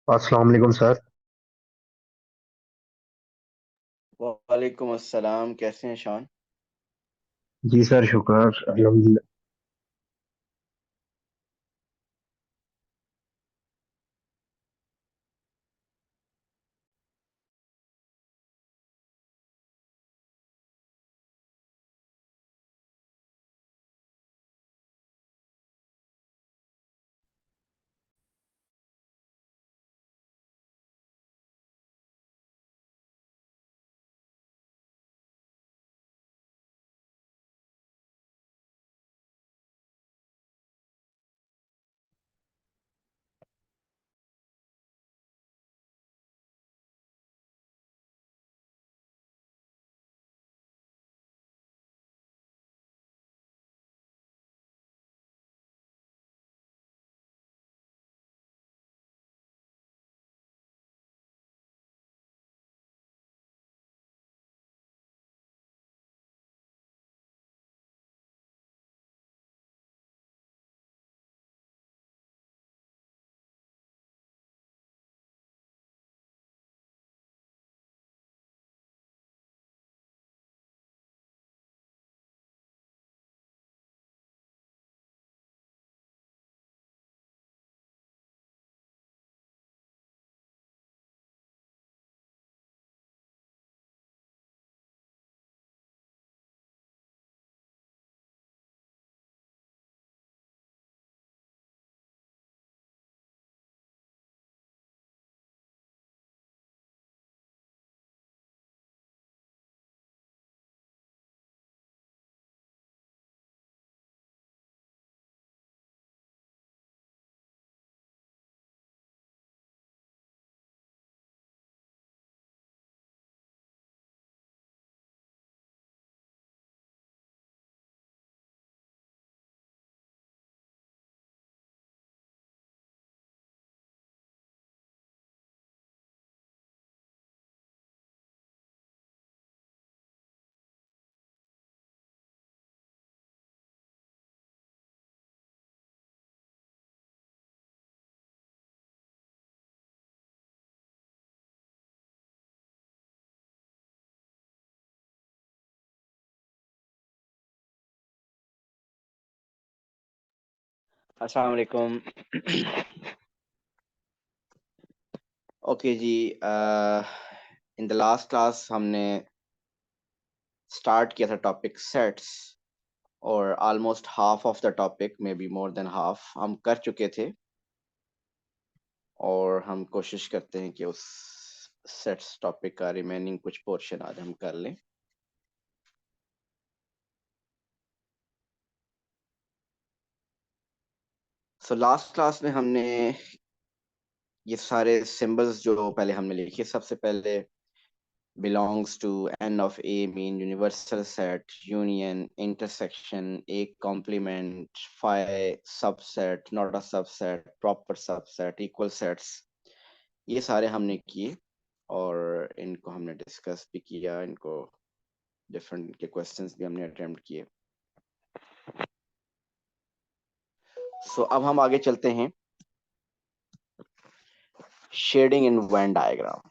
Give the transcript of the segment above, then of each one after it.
अस्सलाम वालेकुम सर। वालेकुम अस्सलाम। कैसे हैं शान? जी सर, शुक्र अल्हम्दुलिल्लाह। अस्सलाम वालेकुम। ओके जी। इन द लास्ट क्लास हमने स्टार्ट किया था टॉपिक सेट्स, और almost half of the topic, may be more than half, हम कर चुके थे। और हम कोशिश करते हैं कि उस सेट्स टॉपिक का रिमेनिंग कुछ पोर्शन आज हम कर लें। सो लास्ट क्लास में हमने ये सारे सिंबल्स जो पहले हमने लिखे, सबसे पहले belongs to n of a mean universal set, union, intersection, a complement, phi subset, not a subset, proper subset, equal sets, ये सारे हमने किए और इनको हमने डिस्कस भी किया, इनको डिफरेंट के क्वेश्चंस भी हमने अटेम्प्ट किए। सो अब हम आगे चलते हैं shading in Venn diagram.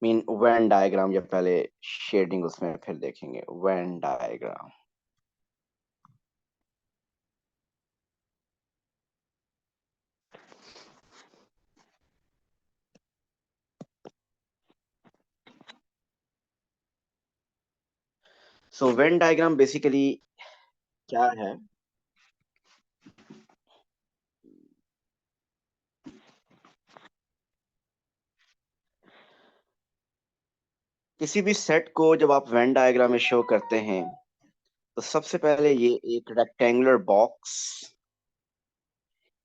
Mean Venn diagram, या पहले शेडिंग उसमें फिर देखेंगे Venn diagram. So Venn diagram basically क्या है? किसी भी सेट को जब आप वेन डायग्राम में शो करते हैं तो सबसे पहले ये एक रेक्टेंगुलर बॉक्स,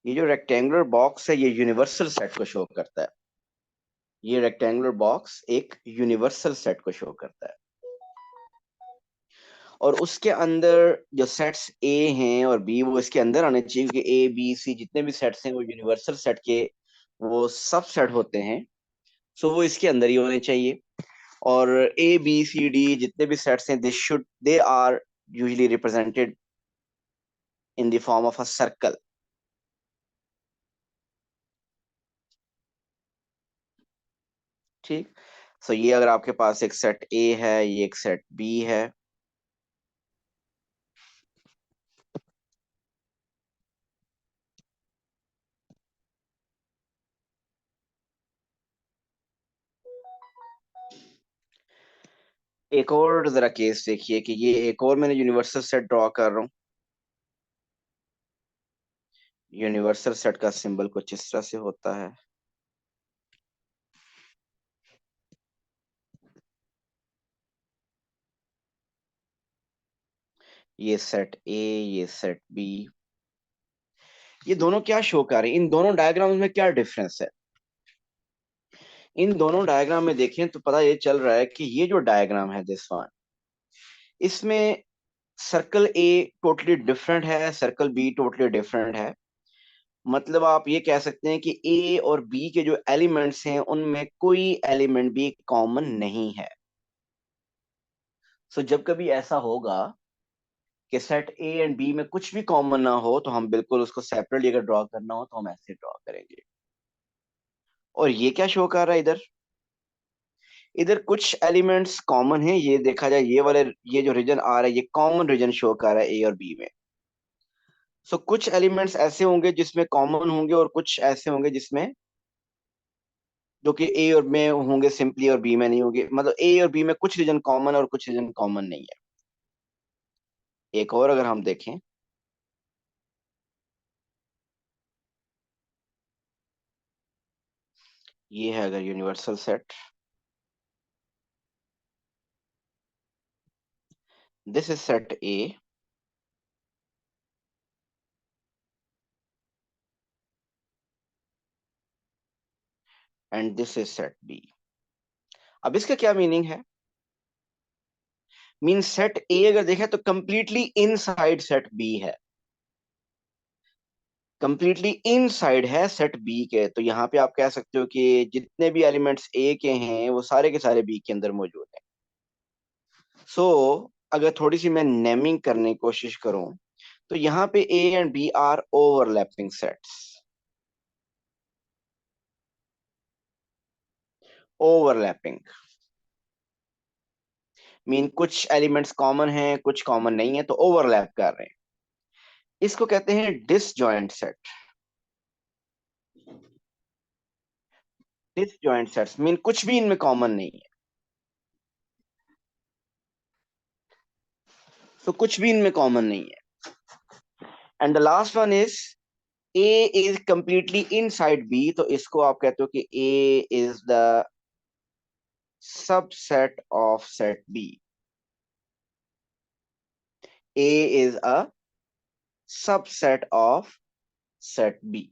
ये जो रेक्टेंगुलर बॉक्स है ये यूनिवर्सल सेट को शो करता है। ये रेक्टेंगुलर बॉक्स एक यूनिवर्सल सेट को शो करता है, और उसके अंदर जो सेट्स ए हैं और बी वो इसके अंदर आने चाहिए, क्योंकि ए बी सी जितने भी सेट्स हैं वो यूनिवर्सल सेट के वो सब सेट होते हैं। सो वो इसके अंदर ही होने चाहिए। और ए बी सी डी जितने भी सेट्स हैं they are usually represented in the form of a circle. ठीक। सो ये अगर आपके पास एक सेट ए है, ये एक सेट बी है। एक और जरा केस देखिए कि ये एक और मैंने यूनिवर्सल सेट ड्रॉ कर रहा हूँ। यूनिवर्सल सेट का सिंबल कुछ इस तरह से होता है। ये सेट ए, ये सेट बी, ये दोनों क्या शो कर रहे हैं? इन दोनों डायग्राम्स में क्या डिफरेंस है? इन दोनों डायग्राम में देखें तो पता ये चल रहा है कि ये जो डायग्राम है दिस वन, इसमें सर्कल ए टोटली डिफरेंट है, सर्कल बी टोटली डिफरेंट है। मतलब आप ये कह सकते हैं कि ए और बी के जो एलिमेंट्स हैं उनमें कोई एलिमेंट भी कॉमन नहीं है। सो जब कभी ऐसा होगा कि सेट ए एंड बी में कुछ भी कॉमन ना हो, तो हम बिल्कुल उसको सेपरेटली अगर ड्रॉ करना हो तो हम ऐसे ड्रॉ करेंगे। और ये क्या शो कर रहा है इधर? इधर कुछ एलिमेंट्स कॉमन हैं, ये देखा जाए ये वाले, ये जो रीजन आ रहा है ये कॉमन रीजन शो कर रहा है ए और बी में। सो कुछ एलिमेंट्स ऐसे होंगे जिसमें कॉमन होंगे और कुछ ऐसे होंगे जिसमें, जो कि ए और में होंगे सिंपली और बी में नहीं होंगे। मतलब ए और बी में कुछ रीजन कॉमन और कुछ रीजन कॉमन नहीं है। एक और अगर हम देखें, ये है अगर universal set, this is set A and this is set B. अब इसका क्या मीनिंग है? मीन सेट ए अगर देखें तो कंप्लीटली इनसाइड सेट बी है, कंप्लीटली इनसाइड है सेट बी के। तो यहाँ पे आप कह सकते हो कि जितने भी एलिमेंट्स ए के हैं वो सारे के सारे बी के अंदर मौजूद हैं। सो अगर थोड़ी सी मैं नेमिंग करने की कोशिश करूं तो यहाँ पे A and B are overlapping sets. Overlapping mean कुछ एलिमेंट्स कॉमन हैं, कुछ कॉमन नहीं है, तो ओवरलैप कर रहे हैं। इसको कहते हैं disjoint set. Disjoint sets mean कुछ भी इनमें कॉमन नहीं है, तो कुछ भी इनमें कॉमन नहीं है। And the last one is A is completely inside B, तो इसको आप कहते हो कि A is the subset of set B. A is a subset of set B.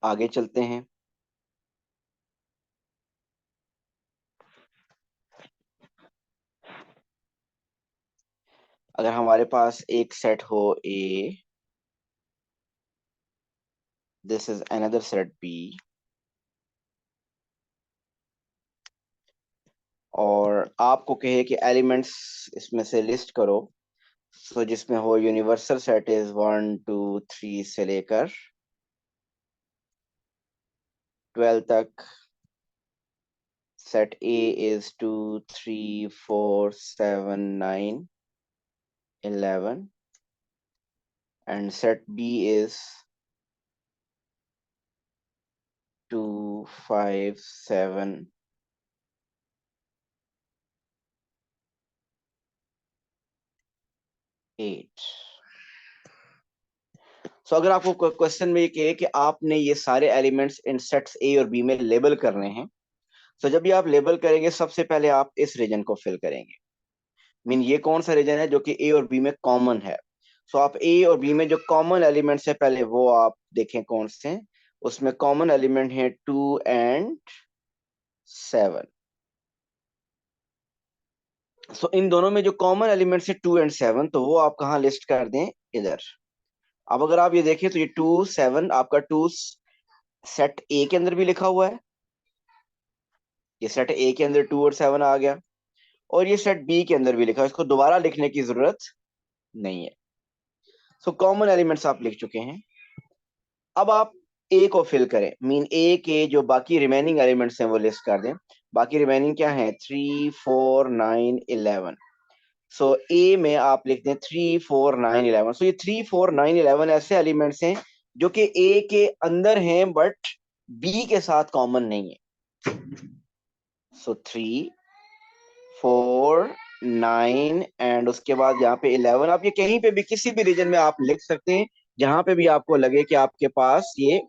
आगे चलते हैं। अगर हमारे पास एक सेट हो A, this is another set B, और आपको कहे कि एलिमेंट्स इसमें से लिस्ट करो, तो जिसमें हो यूनिवर्सल सेट इज 1 2 3 से लेकर 12 तक। Set A is 2 3 4 7 9 11, and set B is 2 5 7 8। सो अगर आपको क्वेश्चन में ये कहे कि आपने ये सारे एलिमेंट्स इन सेट्स ए और बी में लेबल करने हैं, तो जब भी आप लेबल करेंगे सबसे पहले आप इस रीजन को फिल करेंगे। मीन ये कौन सा रीजन है जो कि ए और बी में कॉमन है। सो आप ए और बी में जो कॉमन एलिमेंट्स है पहले वो आप देखें कौन से हैं। उसमें कॉमन एलिमेंट है 2 and 7। सो इन दोनों में जो कॉमन एलिमेंट्स है 2 and 7, तो वो आप कहाँ लिस्ट कर दें? इधर। अब अगर आप ये देखें तो ये 2 7 आपका टू सेट ए के अंदर भी लिखा हुआ है, ये सेट ए के अंदर 2 और 7 आ गया, और ये सेट बी के अंदर भी लिखा है, इसको दोबारा लिखने की जरूरत नहीं है। सो कॉमन एलिमेंट्स आप लिख चुके हैं। अब आप ए को फिल करें, मीन ए के जो बाकी रिमेनिंग एलिमेंट्स हैं वो लिस्ट कर दें। बाकी रिमेनिंग क्या है? 3 4 9 11। सो ए में आप लिख दें 3 4 9 11। सो ये 3 4 9 11 ऐसे एलिमेंट्स हैं जो कि ए के अंदर हैं बट बी के साथ कॉमन नहीं है। सो 3 4 9 एंड उसके बाद यहाँ पे 11। आप ये कहीं पे भी किसी भी रीजन में आप लिख सकते हैं जहां पे भी आपको लगे कि आपके पास ये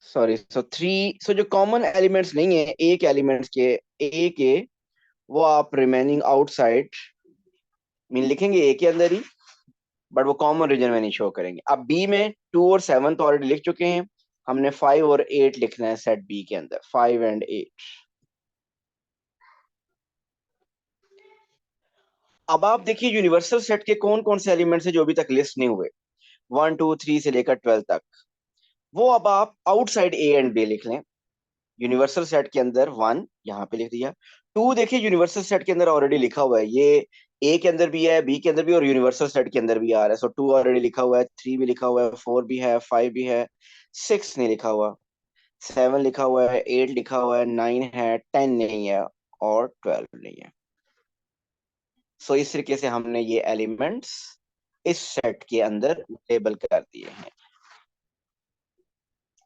सो जो कॉमन एलिमेंट्स नहीं है ए के एलिमेंट्स के, ए के, वो आप रिमेनिंग आउटसाइड मीन लिखेंगे ए के अंदर ही, बट वो कॉमन रीजन में नहीं शो करेंगे। अब बी में 2 और 7 तो ऑलरेडी लिख चुके हैं, हमने 5 और 8 लिखना है सेट बी के अंदर, 5 and 8। अब आप देखिए यूनिवर्सल सेट के कौन कौन से एलिमेंट्स हैं जो अभी तक लिस्ट नहीं हुए, 1 2 3 से लेकर 12 तक। वो अब आप आउटसाइड ए एंड बी लिख लें। यूनिवर्सल सेट के अंदर 1 यहाँ पे लिख दिया। 2 देखिए यूनिवर्सल सेट के अंदर ऑलरेडी लिखा हुआ है, ये ए के अंदर भी है, बी के अंदर भी, और यूनिवर्सल सेट के अंदर भी आ रहा है। सो 2 ऑलरेडी लिखा हुआ है, 3 भी लिखा हुआ है, 4 भी है, 5 भी है, 6 नहीं लिखा हुआ, 7 लिखा हुआ है, 8 लिखा हुआ है, 9 है, 10 नहीं है, और 12 नहीं है। सो इस तरीके से हमने ये एलिमेंट्स इस सेट के अंदर लेबल कर दिए हैं।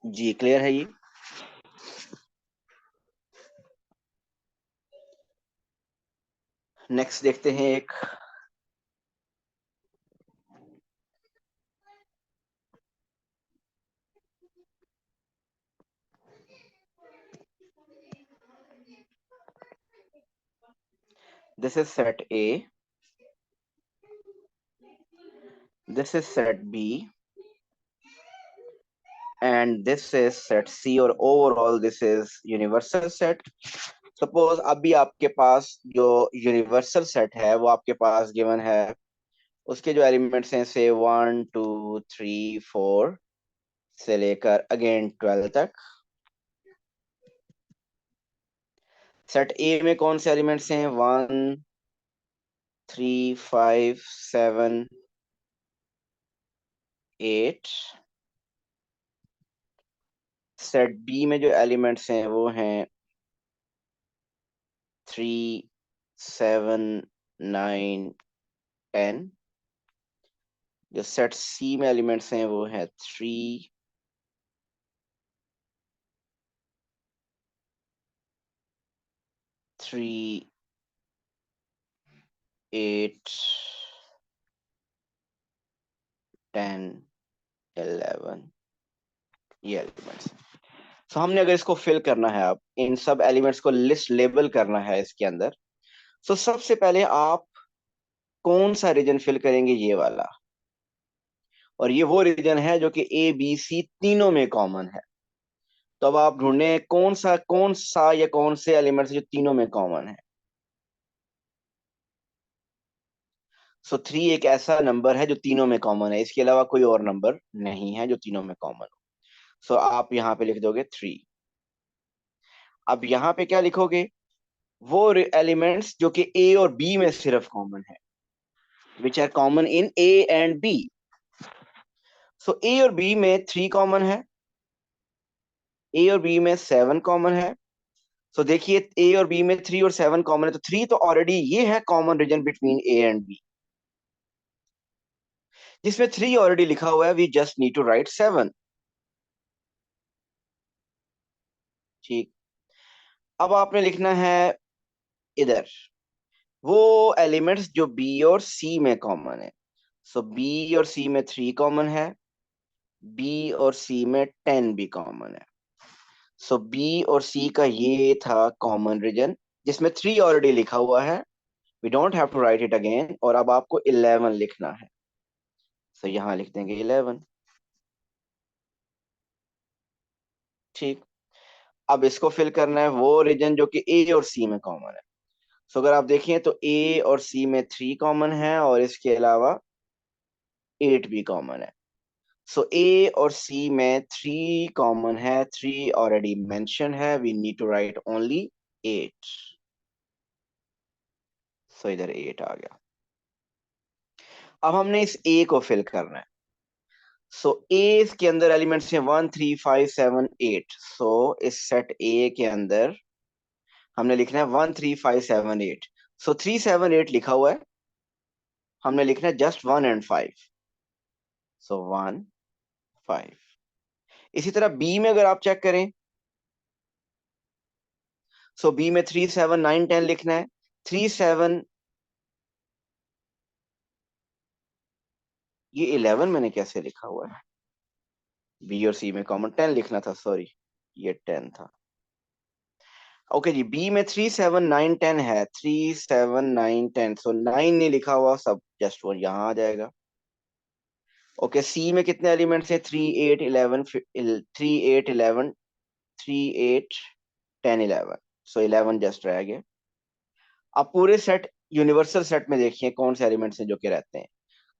जी क्लियर है ये? नेक्स्ट देखते हैं एक, this is set A, this is set B, and this is set C, और overall this is universal set। Suppose अभी आपके पास जो यूनिवर्सल सेट है वो आपके पास गिवन है, उसके जो एलिमेंट्स हैं से 1 2 3 4 से लेकर अगेन 12 तक। सेट ए में कौन से एलिमेंट्स हैं? 1 3 5 7 8। सेट बी में जो एलिमेंट्स हैं वो हैं 3 7 9 10। जो सेट सी में एलिमेंट्स हैं वो है 3 3 8 10 11, ये एलिमेंट्स। सो हमने अगर इसको फिल करना है, अब इन सब एलिमेंट्स को लिस्ट लेबल करना है इसके अंदर, सो सबसे पहले आप कौन सा रीजन फिल करेंगे? ये वाला। और ये वो रीजन है जो कि ए बी सी तीनों में कॉमन है। तो अब आप ढूंढें कौन सा या कौन से एलिमेंट्स जो तीनों में कॉमन है। सो 3 एक ऐसा नंबर है जो तीनों में कॉमन है, इसके अलावा कोई और नंबर नहीं है जो तीनों में कॉमन हो। सो आप यहाँ पे लिख दोगे 3। अब यहाँ पे क्या लिखोगे? वो एलिमेंट्स जो कि ए और बी में सिर्फ कॉमन है, which are common in A and B. So A और बी में 3 कॉमन है, ए और बी में 7 कॉमन है। सो देखिए ए और बी में 3 और 7 कॉमन है, तो 3 तो ऑलरेडी ये है common region between A and B. जिसमें 3 ऑलरेडी लिखा हुआ है, we just need to write 7। ठीक। अब आपने लिखना है इधर वो एलिमेंट्स जो बी और सी में कॉमन है। सो बी और सी में 3 कॉमन है, बी और सी में 10 भी कॉमन है। सो बी और सी का ये था कॉमन रीजन जिसमें 3 ऑलरेडी लिखा हुआ है, we don't have to write it again. और अब आपको 11 लिखना है, सो यहाँ लिख देंगे 11। ठीक। अब इसको फिल करना है वो रीजन जो कि ए और सी में कॉमन है। सो अगर आप देखें तो ए और सी में 3 कॉमन है और इसके अलावा 8 भी कॉमन है। सो ए और सी में 3 कॉमन है, 3 ऑलरेडी मेंशन है, we need to write only 8। So इधर 8 आ गया। अब हमने इस ए को फिल करना है। सो ए के अंदर एलिमेंट्स हैं 1 3 5 7 8। सो इस सेट ए के अंदर हमने लिखना है 1 3 5 7 8। सो 3 7 8 लिखा हुआ है, हमने लिखना है जस्ट 1 एंड 5। सो 1 5। इसी तरह बी में अगर आप चेक करें, सो बी में 3 7 9 10 लिखना है। 3 7, ये 11 मैंने कैसे लिखा हुआ है? बी और सी में कॉमन 10 लिखना था, सॉरी, ये 10 था। ओके जी, बी में 3 7 9 10 है, 3 7 9 10। सो 9 नहीं लिखा हुआ, सब जस्ट वो यहां आ जाएगा। ओके, सी में कितने एलिमेंट्स हैं? 3 8 11 3 8 11 3 8 10 11। सो 11 जस्ट रह गए। अब पूरे सेट, यूनिवर्सल सेट में देखिए कौन से एलिमेंट्स हैं जो कि रहते हैं।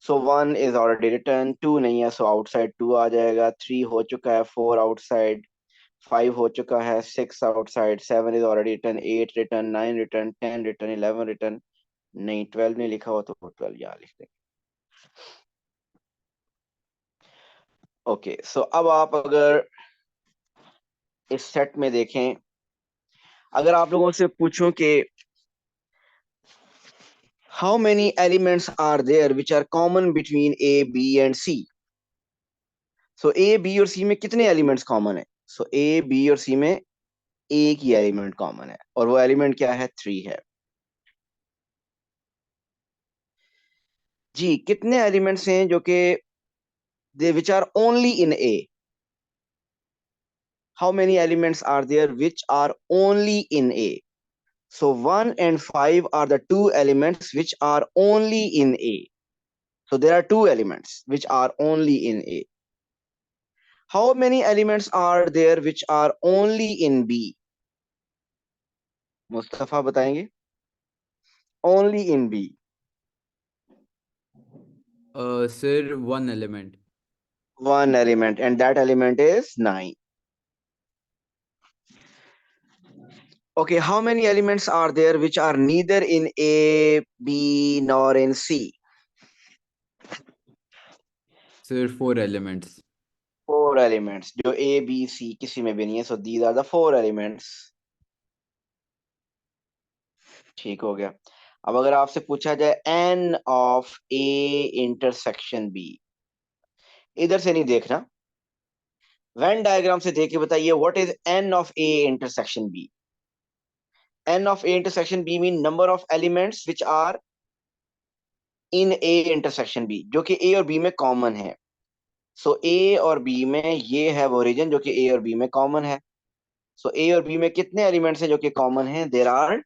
सो 1 इज ऑलरेडी रिटर्न, 2 नहीं है, सो आउटसाइड 2 आ जाएगा। 3 हो चुका है, 4 आउटसाइड, 5 हो चुका है, 6 outside, 7 is already return, 8 return, 9 return, 10 return, 11 return. नहीं, 12 नहीं लिखा हुआ, तो 12 यहाँ लिख देंगे। ओके, सो अब आप अगर इस सेट में देखें, अगर आप लोगों से पूछूं कि how many elements are there which are common between A B and C. So A B और सी में कितने एलिमेंट्स कॉमन है? सो ए बी और सी में एक ही एलिमेंट कॉमन है, और वो एलिमेंट क्या है? 3 है। जी, कितने एलिमेंट्स हैं जो कि they which are only in A? How many elements are there which are only in A? So 1 and 5 are the two elements which are only in A. So there are two elements which are only in A. How many elements are there which are only in B? Mustafa बताएंगे। Only in B. Sir, one element. One element, and that element is 9. Okay, how many elements are there which are neither in A, B, nor in C? Sir, four elements. Four elements. जो A, B, C किसी में भी नहीं है. So these are the four elements. ठीक हो गया। अब अगर आपसे पूछा जाए n of A intersection B, इधर से नहीं देखना, वेन डायग्राम से देख के बताइए what is n of A intersection B। n of A intersection B mean number of elements which are in A intersection B, जो कि A और B में कॉमन है। सो A और B में ये है वो रीजन जो कि A और B में कॉमन है। सो A और B में कितने एलिमेंट्स हैं जो कि कॉमन हैं? There are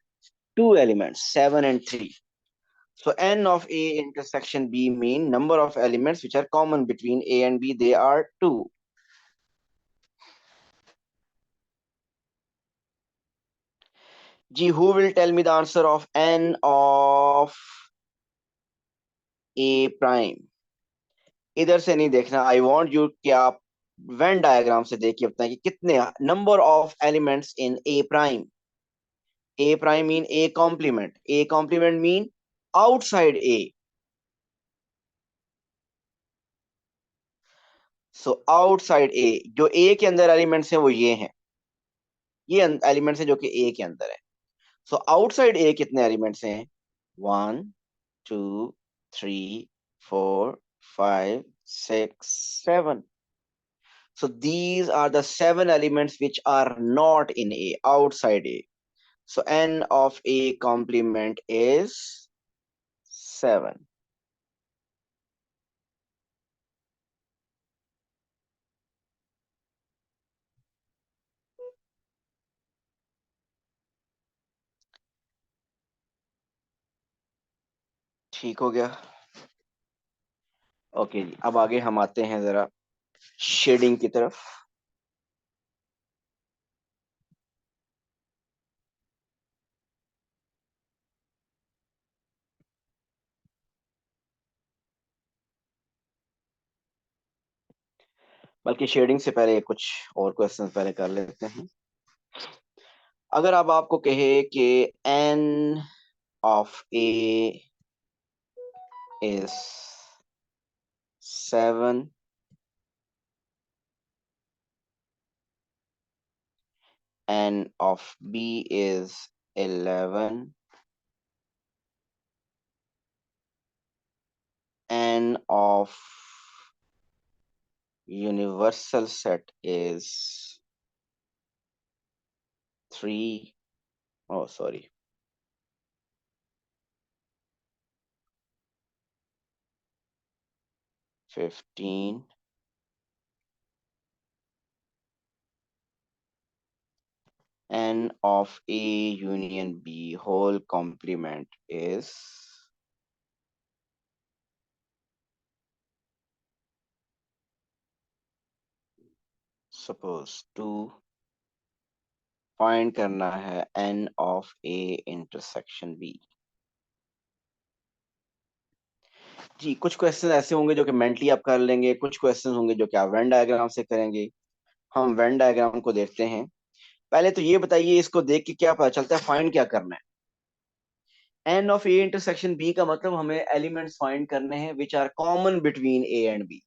two elements, 7 and 3. So n of A intersection B mean number of elements which are common between A and B. They are 2. G, who will tell me the answer of n of A prime? इधर से नहीं देखना, I want you कि आप Venn diagram से देखिए बताएं कि कितने number of elements in A prime. A prime mean A complement, A complement mean outside A. So outside A, जो ए के अंदर एलिमेंट्स हैं वो ये हैं, ये एलिमेंट्स हैं जो कि ए के अंदर है। सो आउटसाइड ए कितने एलिमेंट्स हैं? 1 2 3 4 5 6 7। So these are the 7 elements which are not in A, outside A. So n of A complement is 7. ठीक हो गया। ओके जी, अब आगे हम आते हैं जरा शेडिंग की तरफ। बल्कि शेडिंग से पहले कुछ और क्वेश्चन पहले कर लेते हैं। अगर अब आपको कहे कि n of a is 7 n of b is 11, n of universal set is 3, oh sorry, 15, n of a union b whole complement is, suppose 2, find करना है n of a intersection b। जी, कुछ क्वेश्चन ऐसे होंगे जो कि mentally आप कर लेंगे, कुछ क्वेश्चन होंगे जो कि आप वेन डायग्राम से करेंगे। हम वेन डायग्राम को देखते हैं। पहले तो ये बताइए, इसको देख के क्या पता चलता है, फाइंड क्या करना है। n of a intersection b का मतलब हमें एलिमेंट्स फाइंड करने हैं which are common between a and b।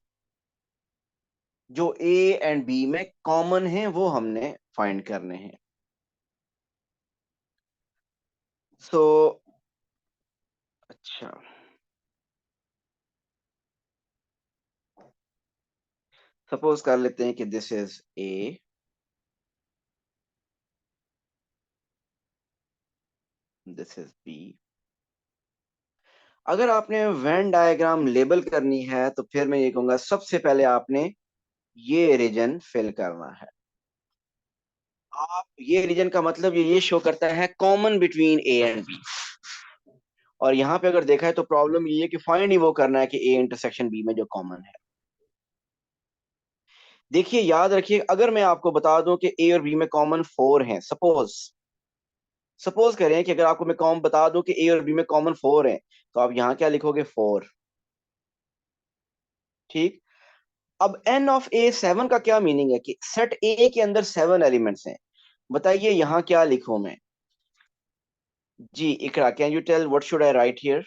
जो a एंड b में कॉमन है वो हमने फाइंड करने हैं। सो अच्छा, सपोज कर लेते हैं कि this is a, this is b। अगर आपने वेन डायग्राम लेबल करनी है तो फिर मैं ये कहूंगा सबसे पहले आपने ये रीजन फिल करना है। आप ये रीजन का मतलब ये शो करता है common between A and B. और यहाँ पे अगर देखा है तो प्रॉब्लम ये है कि फाइंड ही वो करना है कि ए इंटरसेक्शन बी में जो कॉमन है। देखिए याद रखिए, अगर मैं आपको बता दूं कि ए और बी में कॉमन 4 हैं, सपोज सपोज करें कि अगर आपको मैं कॉमन बता दूं कि ए और बी में कॉमन 4 हैं, तो आप यहाँ क्या लिखोगे, 4। ठीक। अब n ऑफ ए 7 का क्या मीनिंग है कि सेट ए के अंदर 7 एलिमेंट्स हैं। बताइए यहां क्या लिखूं मैं। जी Iqra, can you tell what should I write here.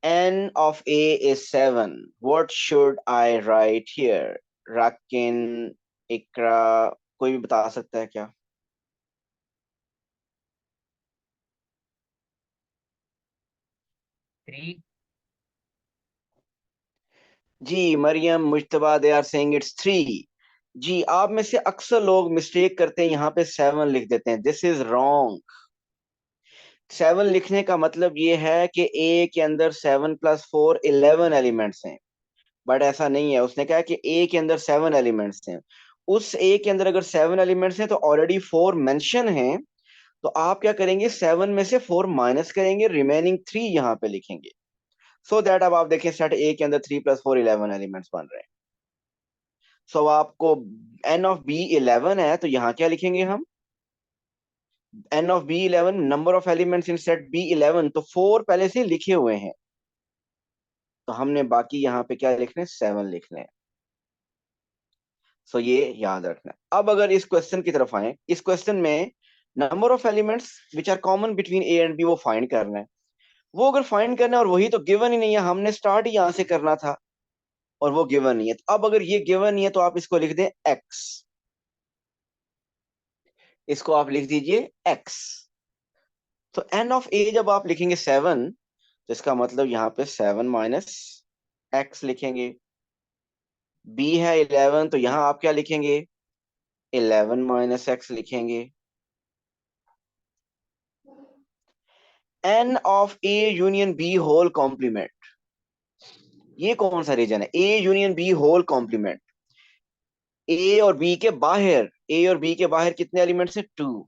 n of a is 7, what should I write here। Rakin, Iqra, कोई भी बता सकता है क्या। 3। जी Maryam, Mushtaba, they are saying it's 3। जी आप में से अक्सर लोग मिस्टेक करते हैं, यहाँ पे 7 लिख देते हैं। This is wrong. 7 लिखने का मतलब ये है कि ए के अंदर 7 + 4 11 एलिमेंट्स हैं। बट ऐसा नहीं है, उसने कहा कि ए के अंदर 7 एलिमेंट्स हैं। उस ए के अंदर अगर 7 एलिमेंट्स हैं तो ऑलरेडी 4 मेंशन हैं। तो आप क्या करेंगे, 7 में से 4 माइनस करेंगे, रिमेनिंग 3 यहाँ पे लिखेंगे। सो दैट अब आप देखें सेट ए के अंदर 3 + 4 11 एलिमेंट्स बन रहे हैं। सो आपको n ऑफ b 11 है, तो यहाँ क्या लिखेंगे हम, n of b 11, number of elements in set b 11, तो 4 पहले से लिखे हुए हैं। तो हमने बाकी यहाँ पे क्या लिखने, 7 लिखने हैं। सो ये याद रखना है। अब अगर इस क्वेश्चन की तरफ आए, इस क्वेश्चन में number of elements which are common between A and B वो फाइंड करना है। वो अगर फाइंड करना है और वही तो गिवन ही नहीं है, हमने स्टार्ट ही यहां से करना था और वो गिवन नहीं है। तो अब अगर ये गिवन नहीं है तो आप इसको लिख दें x, इसको आप लिख दीजिए x। तो n ऑफ a जब आप लिखेंगे 7, तो इसका मतलब यहाँ पे 7 माइनस x लिखेंगे। b है 11, तो यहाँ आप क्या लिखेंगे, 11 माइनस x लिखेंगे। n of a union b whole complement, ये कौन सा रीजन है, a union b whole complement. A और बी के बाहर, ए और बी के बाहर कितने एलिमेंट्स हैं, 2।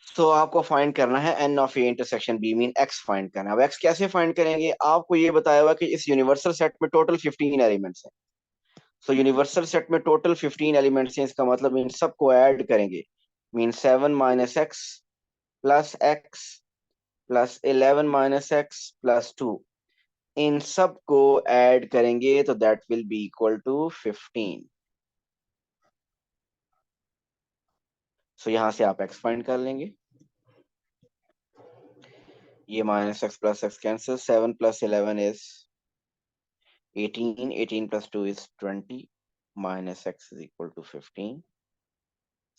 तो आपको फाइंड करना है n of A intersection b, mean x find करना है। अब x कैसे फाइंड करेंगे, आपको ये बताया हुआ कि इस यूनिवर्सल सेट में टोटल 15 एलिमेंट्स हैं। सो यूनिवर्सल सेट में टोटल 15 एलिमेंट्स हैं, इसका मतलब इन सबको ऐड करेंगे, mean 7 minus x plus 11 minus x plus 2, इन सबको ऐड करेंगे तो that will be equal to 15। So यहां से आप एक्स फाइंड कर लेंगे, ये minus x plus x cancel, 7 plus 11 is 18, 18 plus 2 is 20, minus x is equal to 15.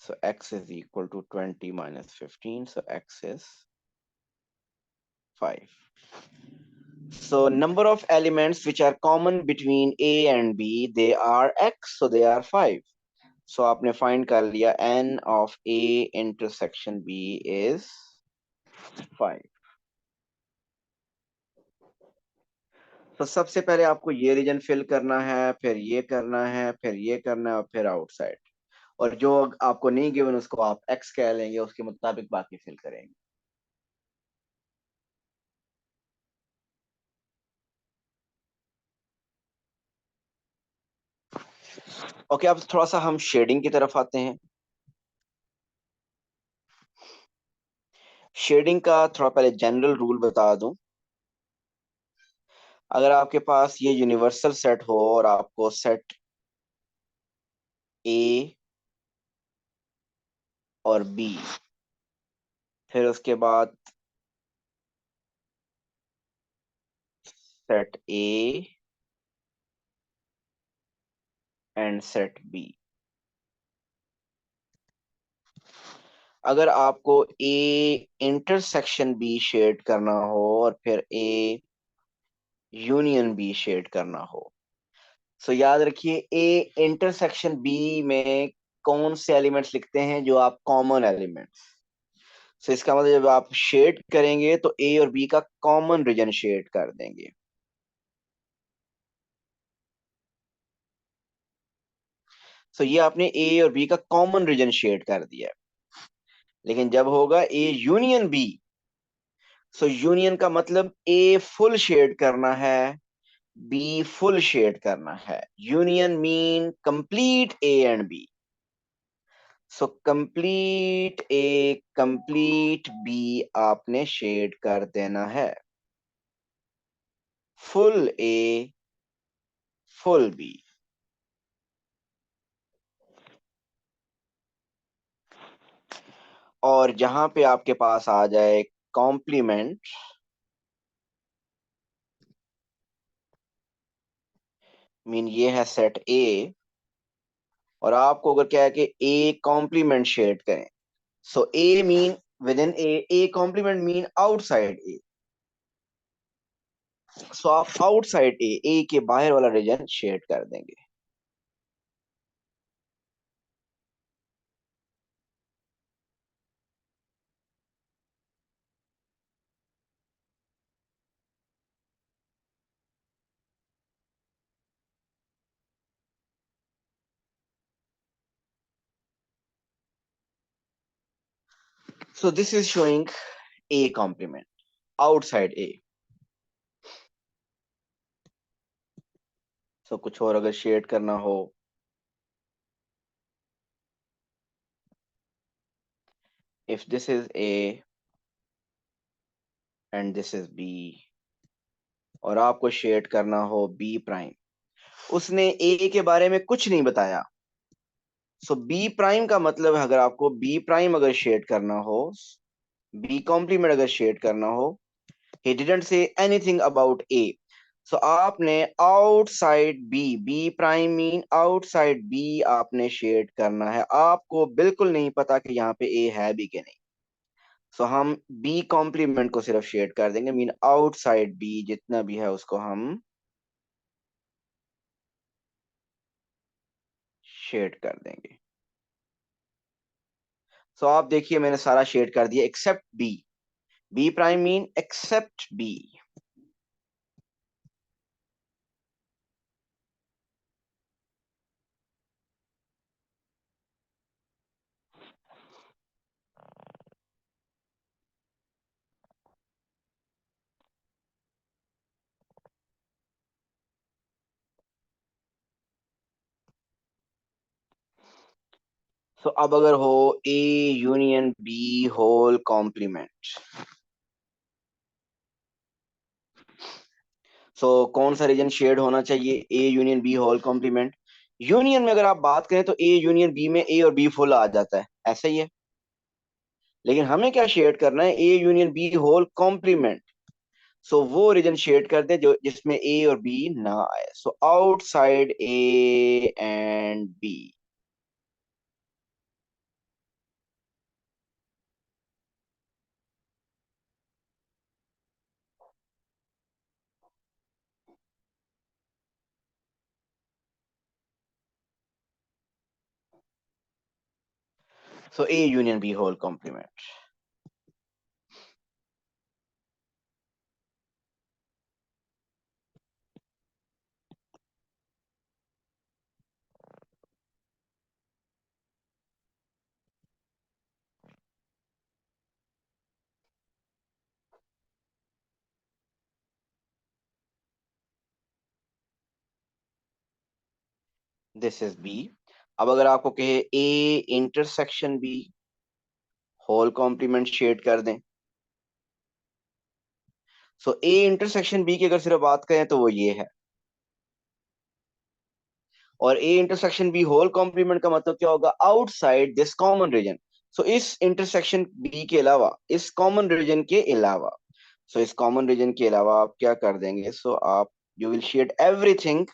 So x is equal to 20 minus 15, so x is 5. So number of elements which are common between A and B, they are x, so they are 5. So आपने find कर लिया n of A intersection B is 5. तो सबसे पहले आपको ये reason fill करना है, फिर ये करना है, फिर ये करना है, और फिर आउटसाइड, और जो आपको नहीं गिवन उसको आप x कह लेंगे, उसके मुताबिक बाकी फिल करेंगे। ओके, अब थोड़ा सा हम शेडिंग की तरफ आते हैं। शेडिंग का थोड़ा पहले जनरल रूल बता दूं। अगर आपके पास ये यूनिवर्सल सेट हो और आपको सेट ए और बी, फिर उसके बाद set A and set B, अगर आपको ए इंटरसेक्शन बी शेड करना हो और फिर ए यूनियन बी शेड करना हो, सो याद रखिए ए इंटरसेक्शन बी में कौन से एलिमेंट्स लिखते हैं, जो आप कॉमन एलिमेंट्स। सो इसका मतलब जब आप शेड करेंगे तो ए और बी का कॉमन रीजन शेड कर देंगे। सो ये आपने ए और बी का कॉमन रीजन शेड कर दिया है। लेकिन जब होगा A union B, so union का मतलब ए फुल शेड करना है, बी फुल शेड करना है। Union mean complete A and B. So complete A complete B आपने शेड कर देना है, फुल ए फुल बी। और जहां पे आपके पास आ जाए कॉम्प्लीमेंट, मीन ये है सेट ए, और आपको अगर क्या है कि ए कॉम्प्लीमेंट शेड करें, so A mean within A complement mean outside A. So आप आउटसाइड ए के बाहर वाला रीजन शेड कर देंगे। So this is showing A complement outside A. So कुछ और अगर शेड करना हो, if this is A and this is B, और आपको शेड करना हो बी प्राइम, उसने ए के बारे में कुछ नहीं बताया। सो बी प्राइम का मतलब है, अगर आपको बी प्राइम अगर शेड करना हो, बी कॉम्प्लीमेंट अगर शेड करना हो, he didn't say anything about a, so आपने outside B, B prime mean outside B आपने शेड करना है। आपको बिल्कुल नहीं पता कि यहाँ पे ए है भी कि नहीं, सो हम बी कॉम्प्लीमेंट को सिर्फ शेड कर देंगे, मीन आउटसाइड बी जितना भी है उसको हम शेड कर देंगे। सो आप देखिए मैंने सारा शेड कर दिया except B, B prime mean except B. तो अब अगर हो A union B whole complement, so कौन सा रीजन शेड होना चाहिए? A union B whole complement. Union में अगर आप बात करें तो ए यूनियन बी में ए और बी फुल आ जाता है, ऐसा ही है। लेकिन हमें क्या शेड करना है? A union B whole complement. So वो रीजन शेड कर दे जो जिसमें ए और बी ना आए। So outside A and B. So A union B whole complement. This is B. अब अगर आपको कहे A intersection B whole complement shade कर दें, सो ए इंटरसेक्शन बी की अगर सिर्फ बात करें तो वो ये है। और A intersection B whole complement का मतलब क्या होगा? Outside this common region. So इस इंटरसेक्शन बी के अलावा, इस कॉमन रीजन के अलावा, सो इस कॉमन रीजन के अलावा आप क्या कर देंगे? सो आप you will shade everything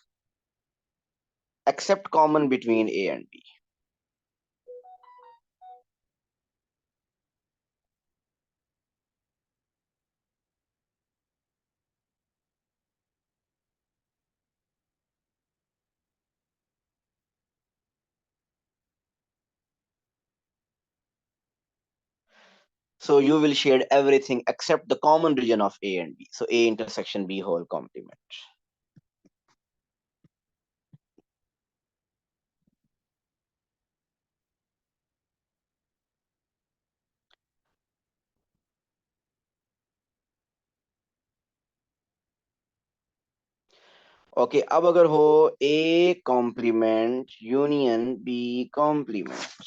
except common between A and B. So you will shade everything except the common region of A and B. So A intersection B whole complement. Okay, अब अगर हो A complement union B complement,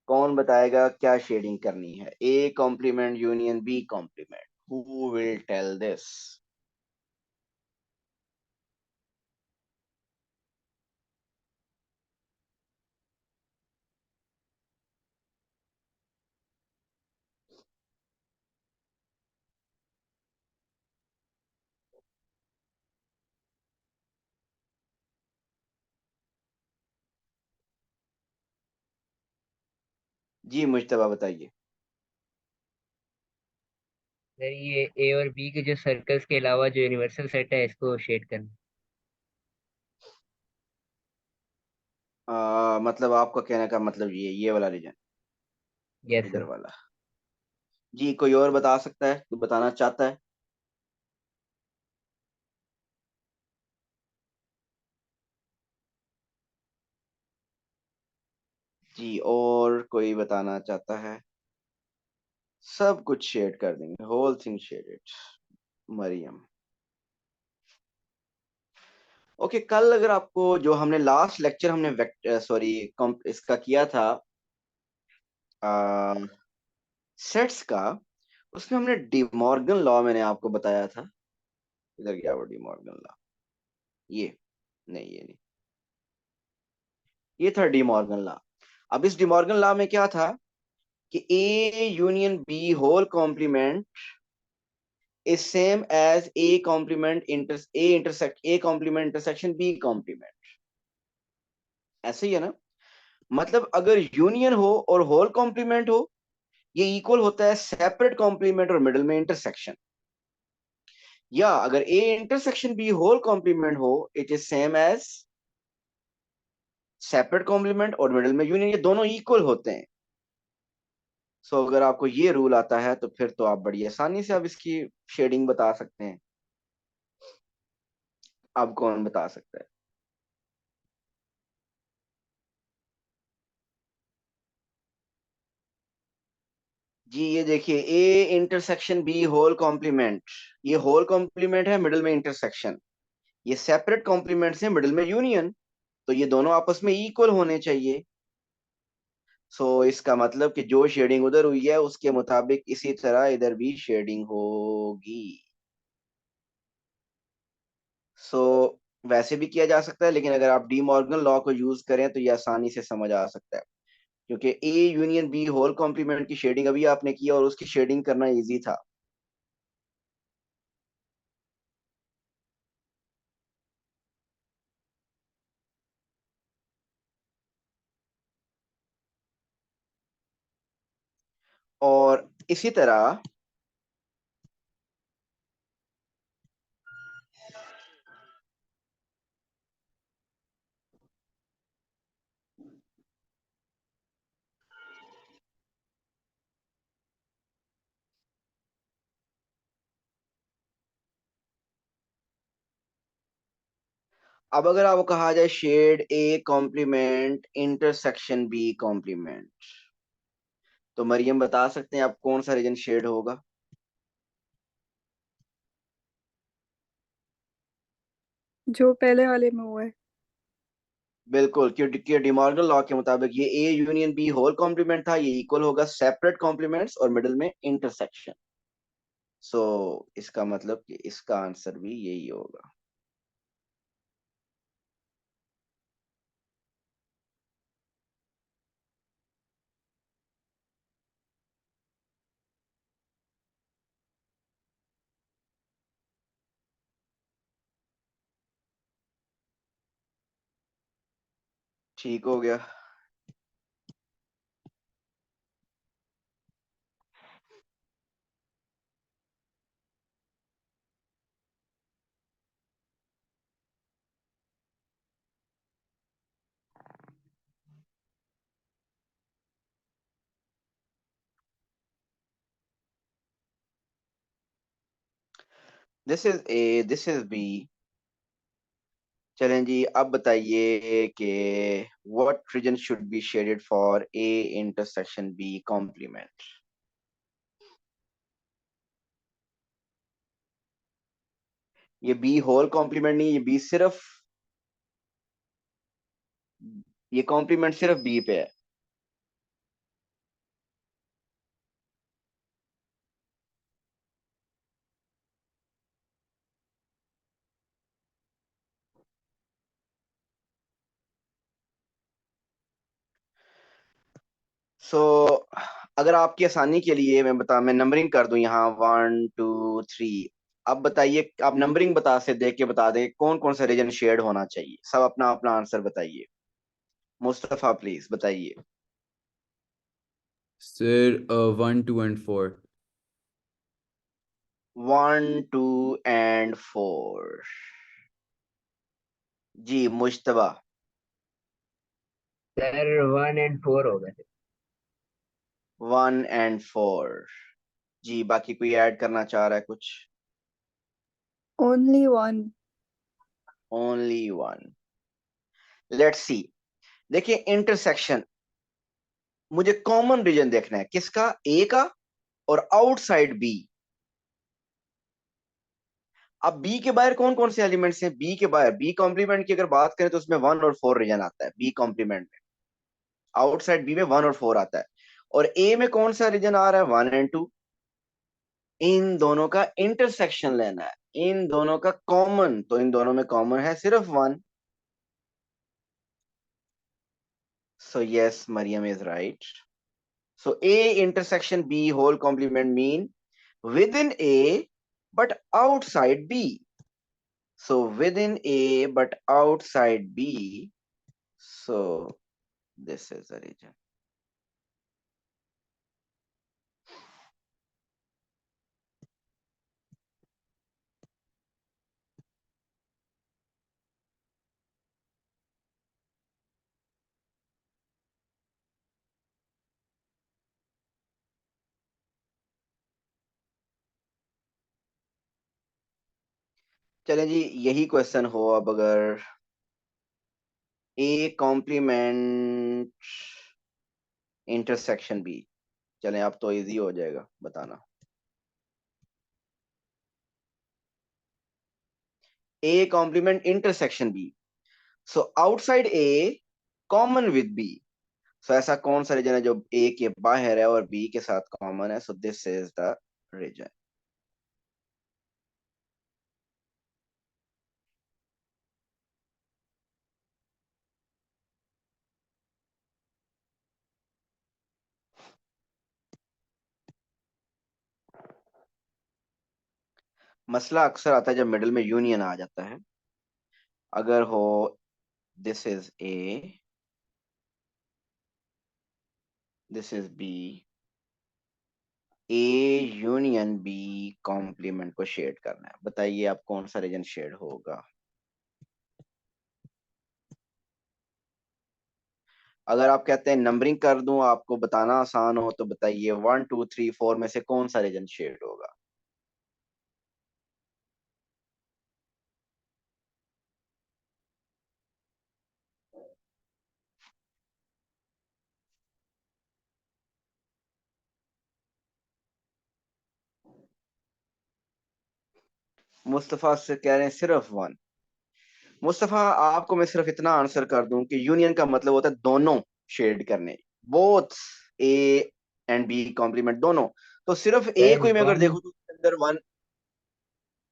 कौन बताएगा क्या shading करनी है? A complement union B complement, who will tell this? जी मुश्तबा बताइए। सर ये ए और बी के जो सर्कल्स के अलावा जो यूनिवर्सल सेट है इसको शेड करना। मतलब आपका कहने का मतलब ये वाला रीजन, यस इधर सर। वाला। जी कोई और बता सकता है, कोई बताना चाहता है? जी और कोई बताना चाहता है? सब कुछ शेड कर देंगे, whole thing shaded. Maryam. Okay, कल अगर आपको जो हमने लास्ट लेक्चर हमने सॉरी इसका किया था सेट्स का, उसमें हमने डिमॉर्गन लॉ मैंने आपको बताया था। इधर गया वो डिमॉर्गन लॉ, ये नहीं, ये नहीं, ये था डिमॉर्गन लॉ। अब इस डिमॉर्गन लॉ में क्या था कि A union B whole complement is same as A complement A intersect A complement intersection B complement. ऐसे ही है ना? मतलब अगर यूनियन हो और होल कॉम्प्लीमेंट हो, ये इक्वल होता है सेपरेट कॉम्प्लीमेंट और मिडिल में इंटरसेक्शन। या अगर A intersection B whole complement हो, it is same as separate complement और मिडिल में यूनियन, ये दोनों इक्वल होते हैं। सो अगर आपको ये रूल आता है तो फिर तो आप बड़ी आसानी से अब इसकी शेडिंग बता सकते हैं। अब कौन बता सकता है? जी ये देखिए, A intersection B whole complement, ये होल कॉम्प्लीमेंट है, मिडिल में इंटरसेक्शन। ये सेपरेट कॉम्प्लीमेंट्स है, मिडिल में यूनियन। तो ये दोनों आपस में इक्वल होने चाहिए। सो इसका मतलब कि जो शेडिंग उधर हुई है उसके मुताबिक इसी तरह इधर भी शेडिंग होगी। सो वैसे भी किया जा सकता है, लेकिन अगर आप डी मॉर्गन लॉ को यूज करें तो ये आसानी से समझ आ सकता है, क्योंकि A union B whole complement की शेडिंग अभी आपने की और उसकी शेडिंग करना इजी था। और इसी तरह अब अगर आपको कहा जाए shade A complement intersection B complement, तो मरियम बता सकते हैं आप कौन सा रीजन शेड होगा? जो पहले वाले में हुआ है। बिल्कुल, क्योंकि डिमॉर्गन लॉ के मुताबिक ये A union B whole complement था, ये इक्वल होगा सेपरेट कॉम्प्लीमेंट्स और मिडिल में इंटरसेक्शन। सो इसका मतलब कि इसका आंसर भी यही होगा। ठीक हो गया। This is A, this is B. चलें जी, अब बताइए कि what region should be shaded for A intersection B complement. ये बी होल कॉम्प्लीमेंट नहीं, ये बी सिर्फ, ये कॉम्प्लीमेंट सिर्फ बी पे है। सो अगर आपकी आसानी के लिए मैं नंबरिंग कर दूं यहाँ 1 2 3। अब बताइए, आप नंबरिंग बता से देख के बता दें कौन कौन सा रीजन शेड होना चाहिए। सब अपना अपना आंसर बताइए। मुस्तफा प्लीज बताइए। Sir 1 2 and 4। 1 2 and 4। जी मुश्तबा। सर 1 and 4 होगा सर। 1 and 4। जी बाकी कोई ऐड करना चाह रहा है कुछ? Only one. Only one. Let's see. देखिए इंटरसेक्शन, मुझे कॉमन रीजन देखना है किसका, ए का और आउटसाइड बी। अब बी के बाहर कौन कौन से एलिमेंट्स हैं? बी के बाहर बी कॉम्प्लीमेंट की अगर बात करें तो उसमें 1 और 4 रीजन आता है बी कॉम्प्लीमेंट में। आउटसाइड बी में 1 और 4 आता है। और ए में कौन सा रीजन आ रहा है? 1 and 2। इन दोनों का इंटरसेक्शन लेना है, इन दोनों का कॉमन, तो इन दोनों में कॉमन है सिर्फ 1। So yes, Maryam is right. So A intersection B whole complement mean within A but outside B. So within A but outside B. So this is the region. चलें जी, यही क्वेश्चन हो अब अगर ए कॉम्प्लीमेंट इंटरसेक्शन बी। चलें अब तो easy हो जाएगा बताना। A complement intersection B, so outside A common with B, so ऐसा कौन सा रीजन है जो ए के बाहर है और बी के साथ कॉमन है? So this is the region. मसला अक्सर आता है जब मिडिल में यूनियन आ जाता है। अगर हो this is A, this is B, A union B complement को शेड करना है, बताइए आप कौन सा रीजन शेड होगा? अगर आप कहते हैं नंबरिंग कर दूं आपको बताना आसान हो, तो बताइए 1 2 3 4 में से कौन सा रीजन शेड होगा? मुस्तफा से कह रहे हैं सिर्फ वन। मुस्तफा आपको मैं सिर्फ इतना आंसर कर दूं कि यूनियन का मतलब होता है दोनों शेड करने, both A and B complement दोनों। तो सिर्फ ए सर को ही मैं अगर वन, देखूं तो उसके अंदर वन।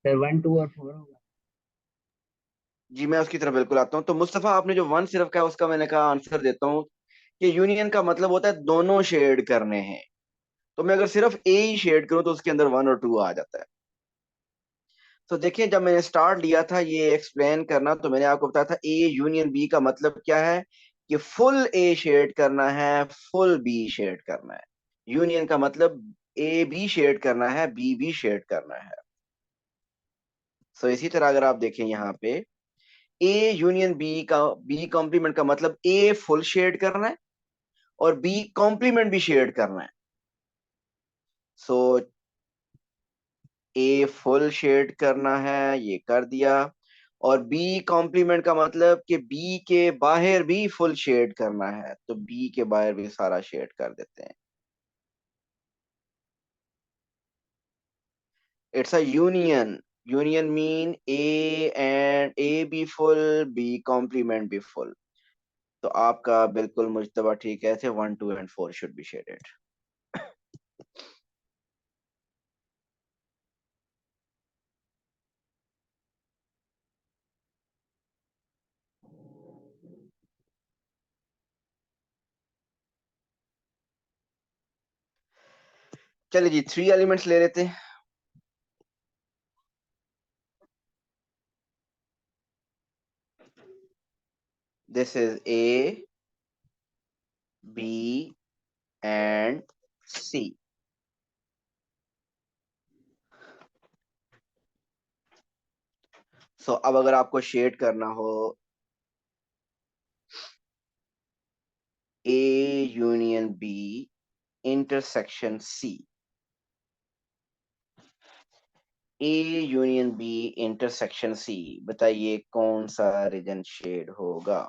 सर 1 2 और 4 होगा। जी मैं उसकी तरफ बिल्कुल आता हूँ। तो मुस्तफा आपने जो वन सिर्फ कहा उसका मैंने कहा आंसर देता हूँ कि यूनियन का मतलब होता है दोनों शेड करने हैं। तो मैं अगर सिर्फ ए ही शेड करूं तो उसके अंदर वन और टू आ जाता है। तो देखिए जब मैंने स्टार्ट लिया था ये एक्सप्लेन करना, तो मैंने आपको बताया था ए यूनियन बी का मतलब क्या है, कि फुल ए शेड करना है, फुल बी शेड करना है। यूनियन का मतलब ए बी शेड करना है, बी भी शेड करना है। सो इसी तरह अगर आप देखें यहाँ पे ए यूनियन बी का, बी कॉम्प्लीमेंट का मतलब ए फुल शेड करना है और बी कॉम्प्लीमेंट भी शेड करना है। सो ए फुल शेड करना है, ये कर दिया। और बी कॉम्प्लीमेंट का मतलब कि बी के बाहर भी फुल शेड करना है, तो बी के बाहर भी सारा शेड कर देते हैं। It's a union. Union mean A B full, B complement भी फुल। तो आपका बिल्कुल मुजतबा ठीक है थे, 1 2 एंड 4 शुड बी शेडेड। चलिए जी 3 एलिमेंट्स ले लेते हैं। This is A B and C. So अब अगर आपको शेड करना हो A union B intersection C, A union B intersection C, बताइए कौन सा रीजन शेड होगा?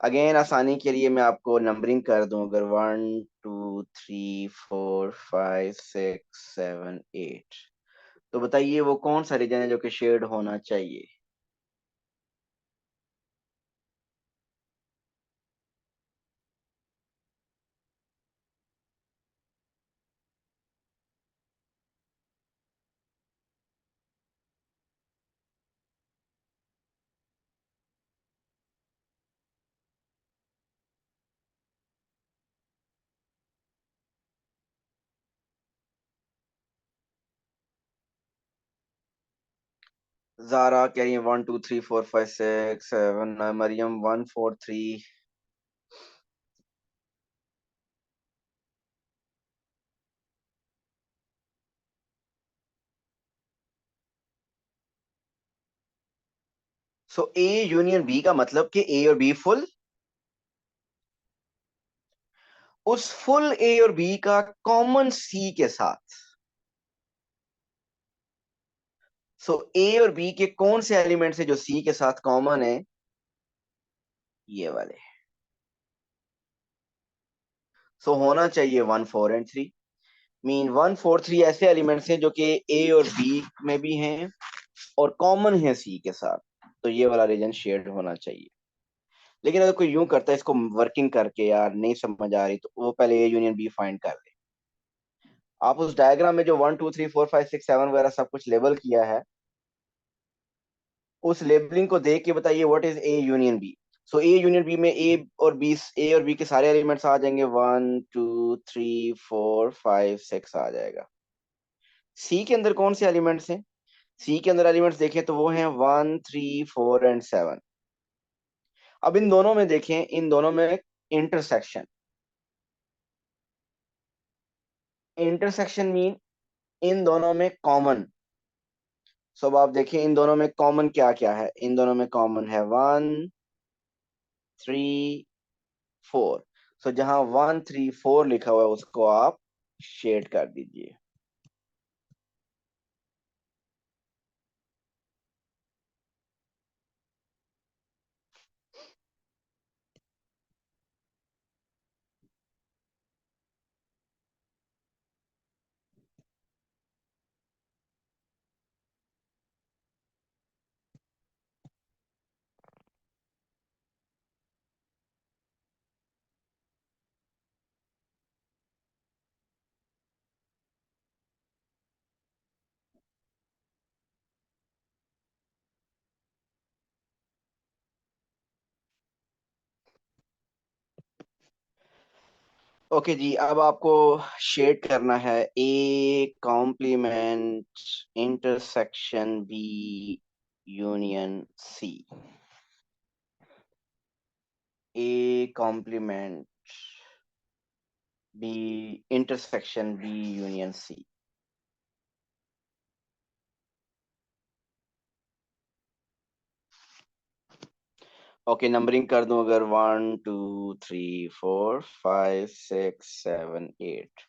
अगेन आसानी के लिए मैं आपको नंबरिंग कर दूं, अगर 1 2 3 4 5 6 7 8, तो बताइए वो कौन सा रीजन है जो कि शेड होना चाहिए? जारा कह रही है 1 2 3 4 5 6 7, Maryam 1 4 3। So A union B का मतलब कि ए और बी फुल, उस फुल ए और बी का कॉमन सी के साथ। सो ए और बी के कौन से एलिमेंट है जो सी के साथ कॉमन है? ये वाले। सो होना चाहिए 1 4 एंड 3। मीन 1 4 3 ऐसे एलिमेंट्स हैं जो कि ए और बी में भी हैं और कॉमन है सी के साथ, तो ये वाला रीजन शेड होना चाहिए। लेकिन अगर कोई यूं करता है इसको वर्किंग करके, यार नहीं समझ आ रही, तो वो पहले ए यूनियन बी फाइंड कर ले। आप उस डायग्राम में जो 1 2 3 4 5 6 7 वगैरह सब कुछ लेबल किया है, उस लेबलिंग को देख के बताइए what is A union B. So A union B में ए और बी के सारे एलिमेंट्स आ जाएंगे, 1 2 3 4 5 6 आ जाएगा। सी के अंदर कौन से एलिमेंट्स हैं? सी के अंदर एलिमेंट्स देखें तो वो हैं 1 3 4 एंड 7। अब इन दोनों में देखें, इन दोनों में इंटरसेक्शन, इंटरसेक्शन मीन इन दोनों में कॉमन। सो अब आप देखिए इन दोनों में कॉमन क्या क्या है। इन दोनों में कॉमन है 1 3 4। सो जहां 1 3 4 लिखा हुआ है उसको आप शेड कर दीजिए। ओके जी, अब आपको शेड करना है A complement intersection B union C. A complement B intersection B union C. Okay, numbering कर दूं अगर 1 2 3 4 5 6 7 8,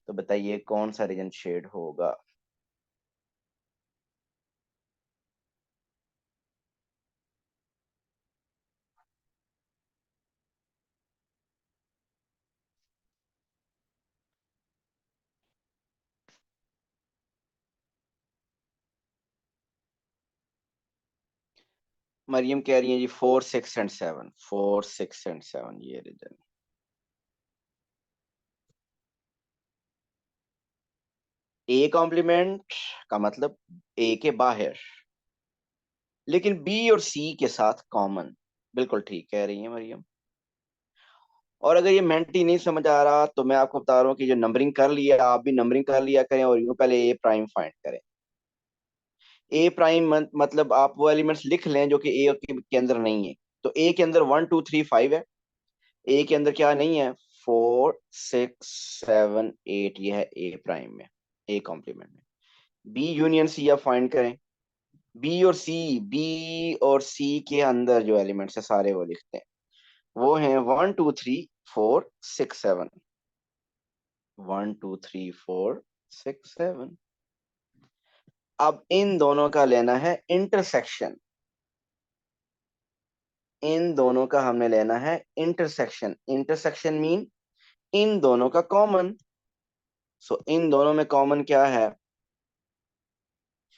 तो बताइए कौन सा रीजन शेड होगा? मरियम कह रही है जी 4 6 एंड 7, 4 6 एंड 7 ये रीजन। ए कॉम्प्लीमेंट का मतलब ए के बाहर, लेकिन बी और सी के साथ कॉमन। बिल्कुल ठीक कह रही है मरियम। और अगर ये मेंटी नहीं समझ आ रहा तो मैं आपको बता रहा हूँ कि जो नंबरिंग कर लिया आप भी नंबरिंग कर लिया करें और यूं पहले ए प्राइम फाइंड करें। ए प्राइम मतलब आप वो एलिमेंट्स लिख लें जो कि ए के अंदर नहीं है। तो ए के अंदर 1 2 3 5 है, ए के अंदर क्या नहीं है? 4 6 7 8, ये है ए प्राइम में, ए कॉम्प्लीमेंट में। बी यूनियन सी आप फाइंड करें। बी और सी के अंदर जो एलिमेंट्स है सारे वो लिखते हैं, वो हैं 1 2 3 4 6 7। 1 2 3 4 6 7। अब इन दोनों का लेना है इंटरसेक्शन, इन दोनों का हमने लेना है इंटरसेक्शन। इंटरसेक्शन मीन इन दोनों का कॉमन। सो इन दोनों में कॉमन क्या है?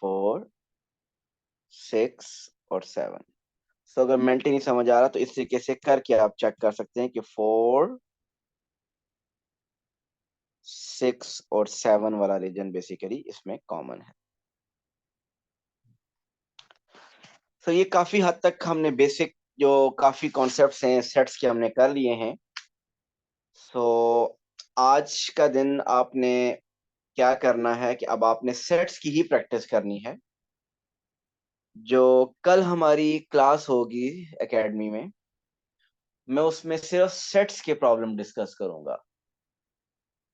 4 6 और 7। सो अगर मेंटली नहीं समझ आ रहा तो इस तरीके से करके आप चेक कर सकते हैं कि 4 6 और 7 वाला रीजन बेसिकली इसमें कॉमन है। तो ये काफी हद तक हमने बेसिक जो काफी कॉन्सेप्ट्स हैं सेट्स के हमने कर लिए हैं। सो आज का दिन आपने क्या करना है कि अब आपने सेट्स की ही प्रैक्टिस करनी है। जो कल हमारी क्लास होगी एकेडमी में, मैं उसमें सिर्फ सेट्स के प्रॉब्लम डिस्कस करूंगा।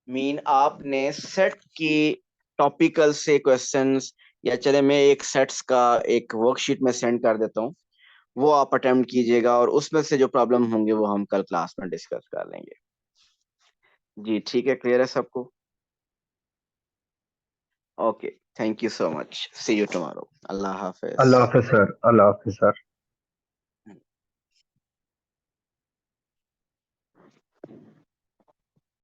मीन आपने सेट की टॉपिकल से क्वेश्चंस, या चले मैं एक सेट्स का एक वर्कशीट में सेंड कर देता हूँ, वो आप अटेम्प्ट कीजिएगा और उसमें से जो प्रॉब्लम होंगे वो हम कल क्लास में डिस्कस कर लेंगे। जी ठीक है, क्लियर है सबको? Okay, thank you so much, see you tomorrow. अल्लाह हाफिज। अल्लाह हाफिज सर, अल्लाह हाफिज सर।